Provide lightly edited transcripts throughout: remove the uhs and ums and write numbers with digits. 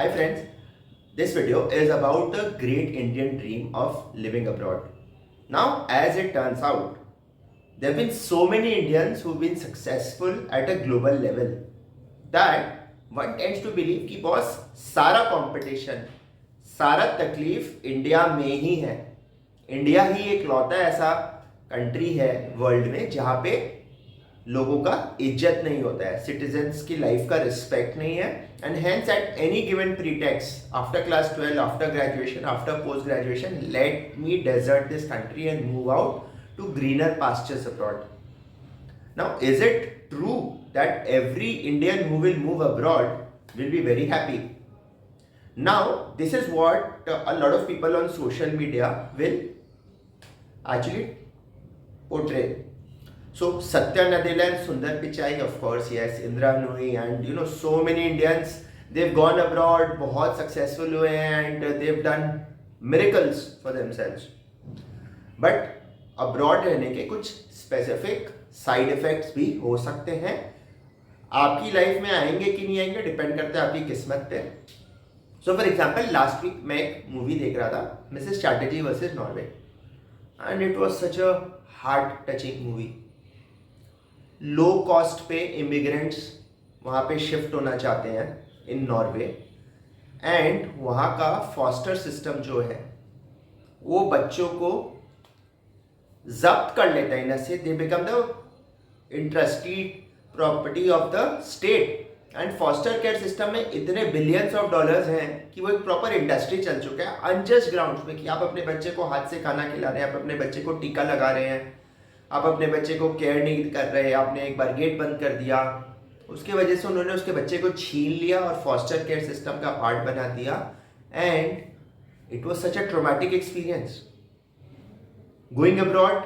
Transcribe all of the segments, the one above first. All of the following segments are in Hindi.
Hi friends, this video is about the great Indian dream of living abroad. Now, as it turns out, there have been so many Indians who've been successful at a global level that one tends to believe कि बॉस सारा कंपटीशन, सारा तकलीफ इंडिया में ही है. इंडिया ही एक लौता ऐसा कंट्री है वर्ल्ड में जहाँ पे लोगों का इज्जत नहीं होता है, सिटीजन्स की लाइफ का रिस्पेक्ट नहीं है. And hence at any given pretext after class 12, after graduation, after post graduation, let me desert this country and move out to greener pastures abroad. Now, is it true that every Indian who will move abroad will be very happy? Now, this is what a lot of people on social media will actually portray. So, Satya Nadella and Sundar Pichai, of course, yes, Indra Nooyi, and so many Indians, they've gone abroad, बहुत successful हुए हैं, and they've done miracles for themselves. But abroad रहने के कुछ स्पेसिफिक साइड इफेक्ट्स भी हो सकते हैं. आपकी लाइफ में आएंगे कि नहीं आएंगे डिपेंड करता है आपकी किस्मत पे. So for example last week मैं एक मूवी देख रहा था, Mrs Chatterjee versus Norway, and it was such a heart touching movie. Low cost पे इमिग्रेंट्स वहाँ पे शिफ्ट होना चाहते हैं इन नॉर्वे, एंड वहाँ का फॉस्टर सिस्टम जो है वो बच्चों को जब्त कर लेता है. इनसे they become the interested property of the state. And foster care system में इतने बिलियंस ऑफ डॉलर्स हैं कि वो एक प्रॉपर इंडस्ट्री चल चुका है अनजस्ट ग्राउंड्स में, कि आप अपने बच्चे को हाथ से खाना खिला रहे हैं, आप अपने बच्चे को टीका लगा रहे हैं, आप अपने बच्चे को केयर नहीं कर रहे, आपने एक बार गेट बंद कर दिया, उसकी वजह से उन्होंने उसके बच्चे को छीन लिया और फॉस्टर केयर सिस्टम का पार्ट बना दिया. And it was such a traumatic experience. Going abroad,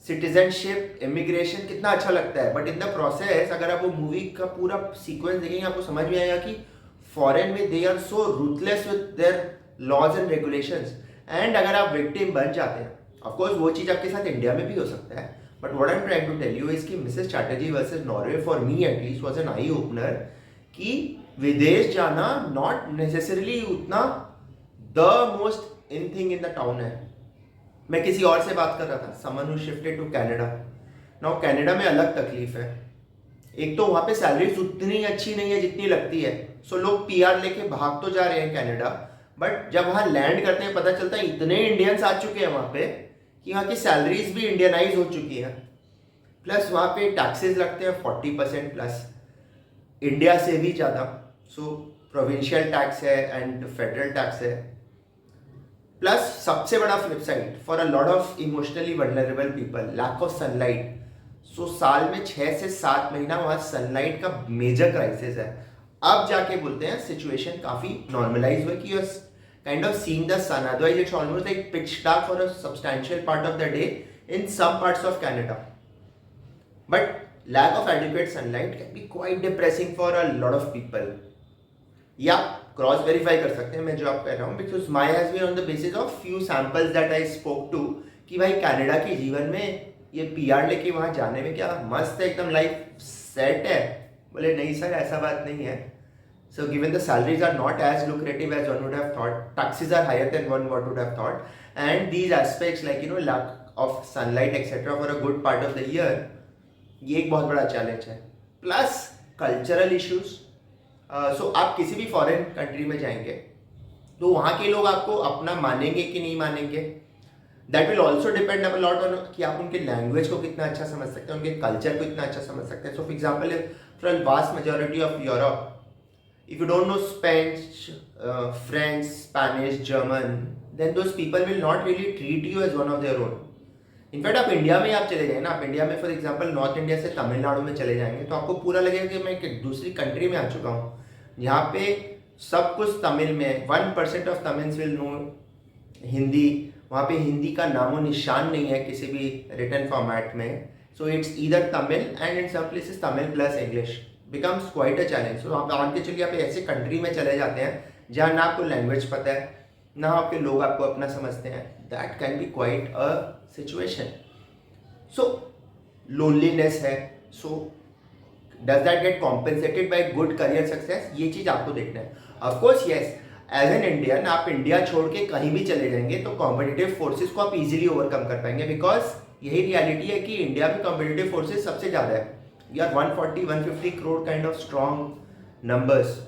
citizenship, immigration कितना अच्छा लगता है, बट इन द प्रोसेस अगर आप वो मूवी का पूरा सीक्वेंस देखेंगे आपको समझ में आएगा कि फॉरेन में they are so ruthless with their laws and regulations. And अगर आप विक्टिम बन जाते हैं, ऑफ कोर्स वो चीज़ आपके साथ इंडिया में भी हो सकता है, but what I am trying to tell you is कि Mrs Chatterjee versus Norway for me at least was an eye opener कि विदेश जाना नॉट नेसेसरली उतना the most in thing in the town है. मैं किसी और से बात कर रहा था, someone who shifted to Canada. Now Canada में अलग तकलीफ है. एक तो वहाँ पे सैलरीज उतनी अच्छी नहीं है जितनी लगती है. सो लोग पीआर लेके भाग तो जा रहे हैं कनाडा, बट जब वहाँ लैंड करते हैं पता चलता है इतने इंडियंस आ चुके हैं वहाँ पे कि वहाँ की सैलरीज भी इंडियनाइज हो चुकी हैं. प्लस वहाँ पे टैक्सेस लगते हैं 40% प्लस, इंडिया से भी ज़्यादा. सो प्रोविंशियल टैक्स है एंड फेडरल टैक्स है. प्लस सबसे बड़ा flip side for a lot of emotionally vulnerable people, lack of sunlight. So साल में 6 से 7 महीना वहाँ सनलाइट का मेजर क्राइसिस है. अब जाके बोलते हैं सिचुएशन काफ़ी नॉर्मलाइज हुई कि you kind of seeing the sun, otherwise it's almost like pitch dark for a substantial part of the day in some parts of Canada. But lack of adequate sunlight can be quite depressing for a lot of people. या क्रॉस वेरीफाई कर सकते हैं मैं जो आप कह रहा हूँ, because my has been on the basis of few samples that I spoke to कि भाई कनाडा के जीवन में ये पीआर लेके वहाँ जाने में क्या मस्त है, एकदम लाइफ सेट है. बोले नहीं सर ऐसा बात नहीं है. So given the salaries are not as lucrative as one would have thought, taxes are higher than one what would have thought, and these aspects like lack of sunlight etcetera for a good part of the year, ये एक बहुत बड़ा चैलेंज है. Plus cultural issues. सो आप किसी भी फॉरेन कंट्री में जाएंगे तो वहाँ के लोग आपको अपना मानेंगे कि नहीं मानेंगे. That will also depend a lot on कि आप उनके लैंग्वेज को कितना अच्छा समझ सकते हैं, उनके कल्चर को इतना अच्छा समझ सकते हैं. So for example for a vast majority of Europe, if you don't know Spanish, French, Spanish, German, then those people will not really treat you as one of their own. In fact आप इंडिया में आप चले जाएंगे ना, आप इंडिया में फॉर एग्जांपल नॉर्थ इंडिया से तमिलनाडु में चले जाएंगे तो आपको पूरा लगेगा कि मैं एक दूसरी कंट्री में आ चुका हूँ. यहाँ पे सब कुछ तमिल में, 1% of Tamils will know Hindi. वहाँ पे हिंदी का नामो निशान नहीं है किसी भी रिटन फॉर्मेट में. So it's either Tamil and in some places Tamil plus English becomes quite a challenge. So आप मान के चलिए आप ऐसे कंट्री में चले जाते हैं जहाँ ना आपको लैंग्वेज पता है, ना आपके लोग आपको अपना समझते हैं. That can be quite a situation. So loneliness है. So does that get compensated by good career success, ये चीज़ आपको देखना है. Of course yes, as an Indian आप इंडिया छोड़ के कहीं भी चले जाएंगे तो कॉम्पिटिटिव फोर्सेस को आप इजीली ओवरकम कर पाएंगे, बिकॉज यही रियलिटी है कि इंडिया में कॉम्पिटिटिव फोर्सेस सबसे ज़्यादा है। We are 140-150 crore kind of strong numbers.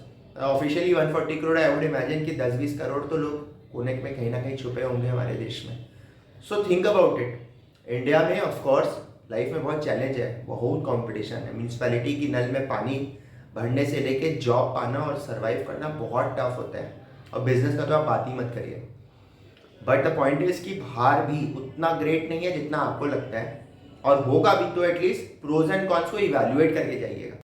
Officially 140 crore, I would imagine कि 10-20 करोड़ तो लोग कोने में कहीं ना कहीं छुपे होंगे हमारे देश में। So think about it, India में ऑफ कोर्स लाइफ में बहुत चैलेंज है, बहुत कंपटीशन है। म्यूनसिपैलिटी की नल में पानी भरने से लेके जॉब पाना और सरवाइव करना बहुत टफ होता है, और बिजनेस का तो आप बात ही मत करिए। बट द पॉइंट इज कि बाहर भी उतना ग्रेट नहीं है जितना आपको लगता है, और होगा भी तो एटलीस्ट प्रोज एंड कॉन्स को इवैल्यूएट करके जाइएगा।